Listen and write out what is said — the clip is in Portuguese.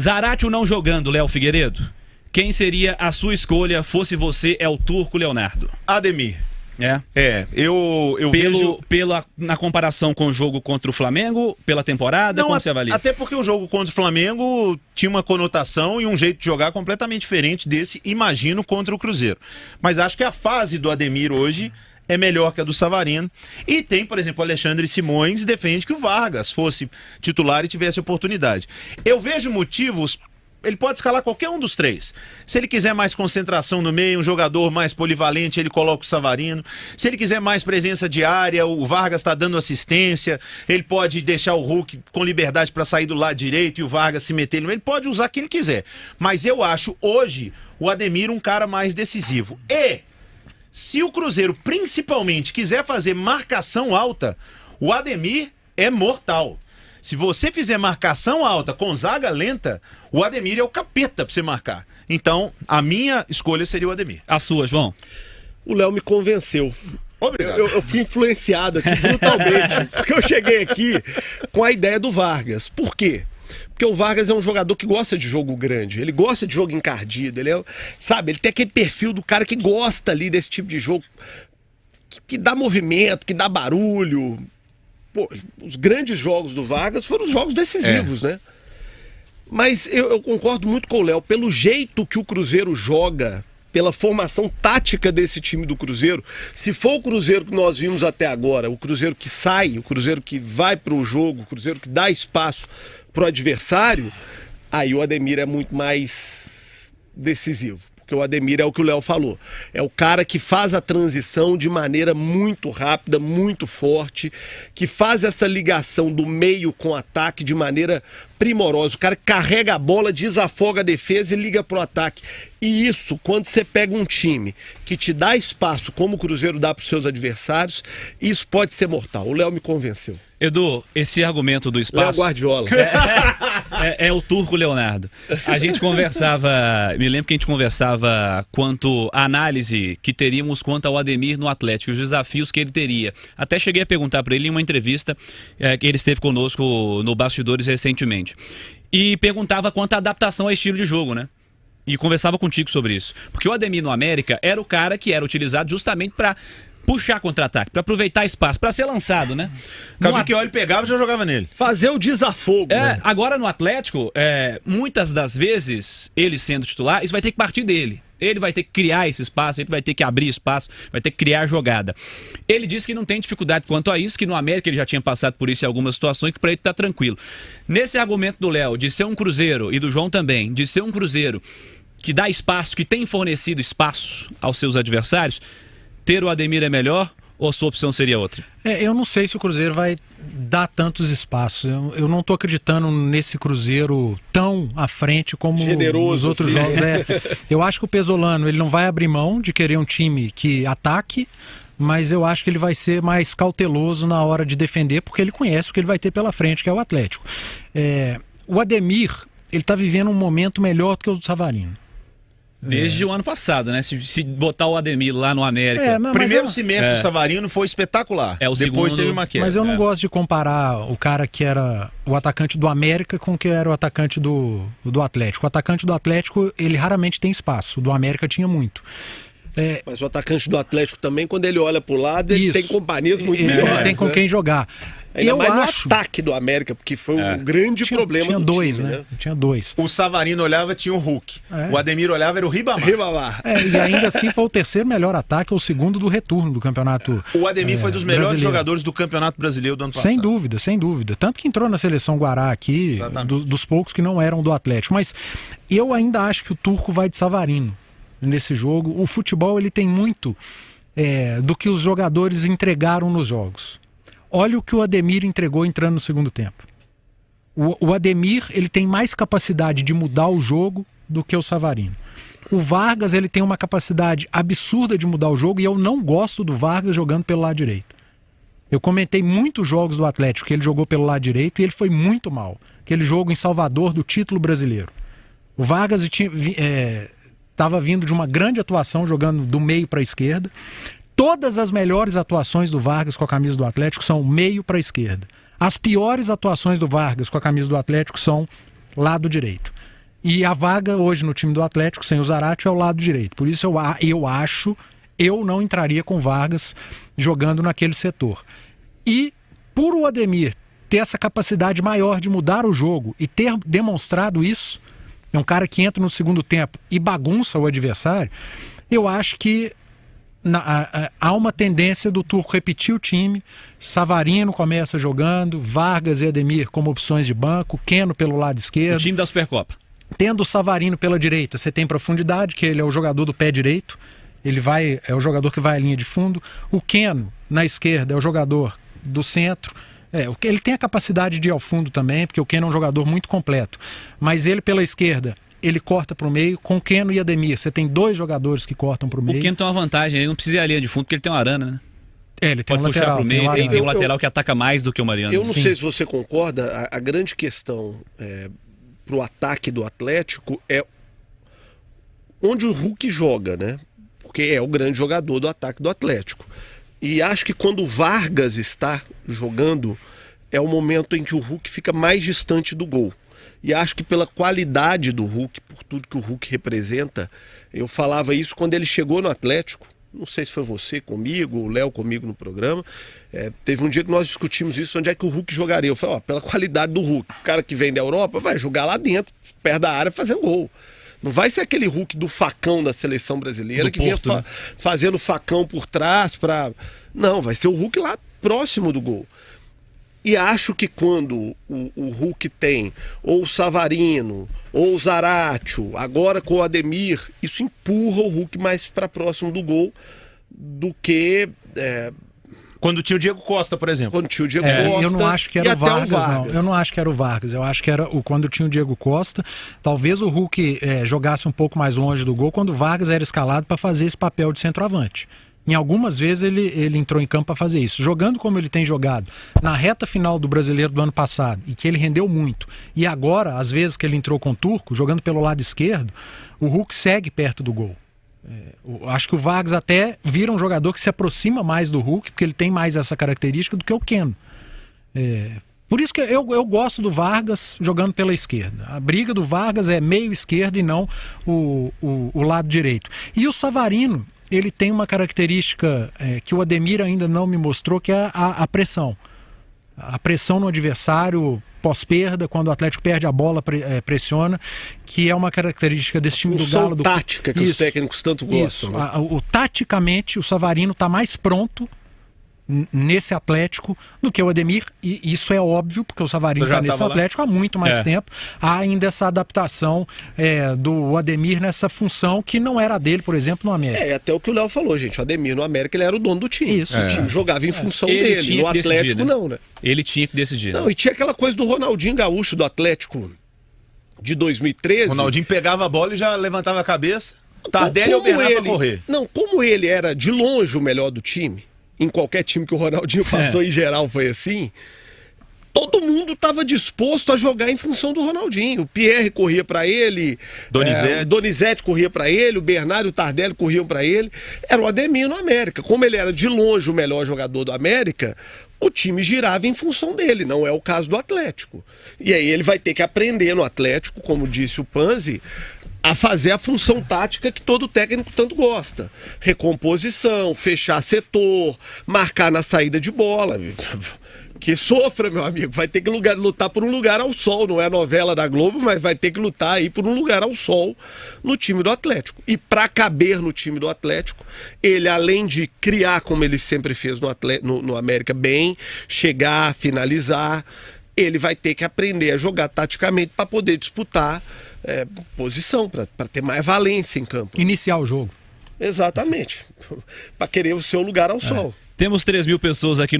Zaratio não jogando, Léo Figueiredo. Quem seria a sua escolha, fosse você, é o Turco Leonardo? Ademir. Eu vejo... Na comparação com o jogo contra o Flamengo, pela temporada, Não, como você avalia? Até porque o jogo contra o Flamengo tinha uma conotação e um jeito de jogar completamente diferente desse, imagino, contra o Cruzeiro. Mas acho que a fase do Ademir hoje é melhor que a do Savarino. E tem, por exemplo, o Alexandre Simões defende que o Vargas fosse titular e tivesse oportunidade. Eu vejo motivos... Ele pode escalar qualquer um dos três. Se ele quiser mais concentração no meio, um jogador mais polivalente, ele coloca o Savarino. Se ele quiser mais presença de área, o Vargas está dando assistência. Ele pode deixar o Hulk com liberdade para sair do lado direito e o Vargas se meter no meio. Ele pode usar quem ele quiser. Mas eu acho hoje o Ademir um cara mais decisivo. E se o Cruzeiro principalmente quiser fazer marcação alta, o Ademir é mortal. Se você fizer marcação alta com zaga lenta, o Ademir é o capeta pra você marcar. Então, a minha escolha seria o Ademir. A sua, João? O Léo me convenceu. Obrigado. Eu fui influenciado aqui brutalmente, porque eu cheguei aqui com a ideia do Vargas. Por quê? Porque o Vargas é um jogador que gosta de jogo grande, ele gosta de jogo encardido, ele tem aquele perfil do cara que gosta ali desse tipo de jogo, que dá movimento, que dá barulho. Pô, os grandes jogos do Vargas foram os jogos decisivos, né? Mas eu concordo muito com o Léo, pelo jeito que o Cruzeiro joga, pela formação tática desse time do Cruzeiro, se for o Cruzeiro que nós vimos até agora, o Cruzeiro que sai, o Cruzeiro que vai para o jogo, o Cruzeiro que dá espaço para o adversário, aí o Ademir é muito mais decisivo. Porque o Ademir é o que o Léo falou. É o cara que faz a transição de maneira muito rápida, muito forte, que faz essa ligação do meio com o ataque de maneira primorosa. O cara carrega a bola, desafoga a defesa e liga pro ataque. E isso, quando você pega um time que te dá espaço, como o Cruzeiro dá para os seus adversários, isso pode ser mortal. O Léo me convenceu. Edu, esse argumento do espaço... Léo Guardiola. É o Turco Leonardo. A gente conversava, me lembro que a gente conversava quanto à análise que teríamos quanto ao Ademir no Atlético, os desafios que ele teria. Até cheguei a perguntar para ele em uma entrevista que ele esteve conosco no Bastidores recentemente. E perguntava quanto à adaptação ao estilo de jogo, né? E conversava contigo sobre isso. Porque o Ademir no América era o cara que era utilizado justamente para puxar contra-ataque, para aproveitar espaço, para ser lançado, né? Cavicchioli pegava e já jogava nele. Fazer o desafogo. Né? Agora no Atlético, muitas das vezes, ele sendo titular, isso vai ter que partir dele. Ele vai ter que criar esse espaço, ele vai ter que abrir espaço, vai ter que criar jogada. Ele disse que não tem dificuldade quanto a isso, que no América ele já tinha passado por isso em algumas situações, que para ele tá tranquilo. Nesse argumento do Léo, de ser um Cruzeiro, e do João também, de ser um Cruzeiro que dá espaço, que tem fornecido espaço aos seus adversários, ter o Ademir é melhor ou a sua opção seria outra? Eu não sei se o Cruzeiro vai dar tantos espaços. Eu não estou acreditando nesse Cruzeiro tão à frente como generoso, os outros jogos. Eu acho que o Pesolano ele não vai abrir mão de querer um time que ataque, mas eu acho que ele vai ser mais cauteloso na hora de defender, porque ele conhece o que ele vai ter pela frente, que é o Atlético. O Ademir, ele está vivendo um momento melhor do que o do Savarino. Desde o ano passado, né? Se botar o Ademir lá no América. Primeiro semestre do Savarino foi espetacular. O Depois segundo... teve uma queda. Mas eu não gosto de comparar o cara que era o atacante do América com o que era o atacante do Atlético. O atacante do Atlético, ele raramente tem espaço. O do América tinha muito. Mas o atacante do Atlético também, quando ele olha pro lado, ele tem companhias muito melhores. Ele tem com quem jogar. Ainda mais no ataque do América, porque foi um grande problema tinha do dois, time, né? Tinha dois. O Savarino olhava, tinha o Hulk. O Ademir olhava, era o Ribamar. E ainda assim foi o terceiro melhor ataque, ou o segundo do retorno do campeonato. O Ademir foi dos melhores brasileiro. jogadores do Campeonato Brasileiro do ano passado. Sem dúvida. Tanto que entrou na seleção Guará aqui, dos poucos que não eram do Atlético. Mas eu ainda acho que o Turco vai de Savarino nesse jogo. O futebol ele tem muito do que os jogadores entregaram nos jogos. Olha o que o Ademir entregou entrando no segundo tempo. O Ademir ele tem mais capacidade de mudar o jogo do que o Savarino. O Vargas ele tem uma capacidade absurda de mudar o jogo e eu não gosto do Vargas jogando pelo lado direito. Eu comentei muitos jogos do Atlético que ele jogou pelo lado direito e ele foi muito mal. Aquele jogo em Salvador do título brasileiro. O Vargas estava vindo de uma grande atuação jogando do meio para a esquerda. Todas as melhores atuações do Vargas com a camisa do Atlético são meio para a esquerda. As piores atuações do Vargas com a camisa do Atlético são lado direito. E a vaga hoje no time do Atlético, sem o Zarate, é o lado direito. Por isso eu não entraria com Vargas jogando naquele setor. E por o Ademir ter essa capacidade maior de mudar o jogo e ter demonstrado isso, é um cara que entra no segundo tempo e bagunça o adversário, eu acho que há uma tendência do Turco repetir o time. Savarino começa jogando, Vargas e Ademir como opções de banco, Keno pelo lado esquerdo. O time da Supercopa. Tendo o Savarino pela direita, você tem profundidade, que ele é o jogador do pé direito, é o jogador que vai à linha de fundo. O Keno, na esquerda, é o jogador do centro. Ele tem a capacidade de ir ao fundo também, porque o Keno é um jogador muito completo. Mas ele pela esquerda, ele corta para o meio. Com Keno e Ademir, você tem 2 jogadores que cortam para o meio. O Keno tem uma vantagem, ele não precisa ir à linha de fundo, porque ele tem uma arana, né? Ele tem pode um puxar lateral, pro meio, tem um lateral que ataca mais do que o Mariano. Eu não sei se você concorda, a grande questão para o ataque do Atlético é onde o Hulk joga, né? Porque é o grande jogador do ataque do Atlético. E acho que quando o Vargas está jogando, é o momento em que o Hulk fica mais distante do gol. E acho que pela qualidade do Hulk, por tudo que o Hulk representa, eu falava isso quando ele chegou no Atlético. Não sei se foi você comigo, o Léo comigo no programa. Teve um dia que nós discutimos isso, onde é que o Hulk jogaria. Eu falei, pela qualidade do Hulk. O cara que vem da Europa vai jogar lá dentro, perto da área, fazendo gol. Não vai ser aquele Hulk do facão da seleção brasileira que vinha fazendo facão por trás para... Não, vai ser o Hulk lá próximo do gol. E acho que quando o Hulk tem ou o Savarino, ou o Zaratio, agora com o Ademir, isso empurra o Hulk mais para próximo do gol do que... Quando tinha o Diego Costa, por exemplo. Quando tinha o Diego Costa. Eu não acho que era o Vargas, não. Eu não acho que era o Vargas. Eu acho que era quando tinha o Diego Costa. Talvez o Hulk jogasse um pouco mais longe do gol quando o Vargas era escalado para fazer esse papel de centroavante. Em algumas vezes ele entrou em campo para fazer isso. Jogando como ele tem jogado na reta final do Brasileiro do ano passado, e que ele rendeu muito. E agora, às vezes que ele entrou com o Turco, jogando pelo lado esquerdo, o Hulk segue perto do gol. Acho que o Vargas até vira um jogador que se aproxima mais do Hulk, porque ele tem mais essa característica do que o Keno. Por isso que eu gosto do Vargas jogando pela esquerda. A briga do Vargas é meio esquerdo e não o lado direito. E o Savarino, ele tem uma característica que o Ademir ainda não me mostrou, que é a pressão. A pressão no adversário pós-perda, quando o Atlético perde a bola, pressiona, que é uma característica desse time do Galo. Tática que os técnicos tanto gostam. Né? Taticamente, o Savarino está mais pronto nesse Atlético do que o Ademir, e isso é óbvio, porque o Savarino está nesse Atlético há muito mais tempo. Há ainda essa adaptação do Ademir nessa função que não era dele, por exemplo, no América. Até o que o Léo falou, gente. O Ademir no América, ele era o dono do time. Isso. O time jogava em função dele. No Atlético, decidir, né? Não, né? Ele tinha que decidir. Não, e tinha aquela coisa do Ronaldinho Gaúcho do Atlético de 2013. Ronaldinho pegava a bola e já levantava a cabeça. Tardelli ou Bernardo pra correr. Não, como ele era de longe o melhor do time, em qualquer time que o Ronaldinho passou, em geral foi assim, todo mundo estava disposto a jogar em função do Ronaldinho. O Pierre corria para ele, Donizete corria para ele, o Bernardo e o Tardelli corriam para ele. Era o Ademir no América. Como ele era de longe o melhor jogador do América, o time girava em função dele, não é o caso do Atlético. E aí ele vai ter que aprender no Atlético, como disse o Panzi, a fazer a função tática que todo técnico tanto gosta. Recomposição, fechar setor, marcar na saída de bola. Que sofra, meu amigo. Vai ter que lutar por um lugar ao sol. Não é a novela da Globo, mas vai ter que lutar aí por um lugar ao sol no time do Atlético. E para caber no time do Atlético, ele, além de criar, como ele sempre fez no América, bem, chegar, finalizar, ele vai ter que aprender a jogar taticamente para poder disputar posição, para ter mais valência em campo. Iniciar o jogo. Exatamente. Para querer o seu lugar ao sol. Temos 3.000 pessoas aqui no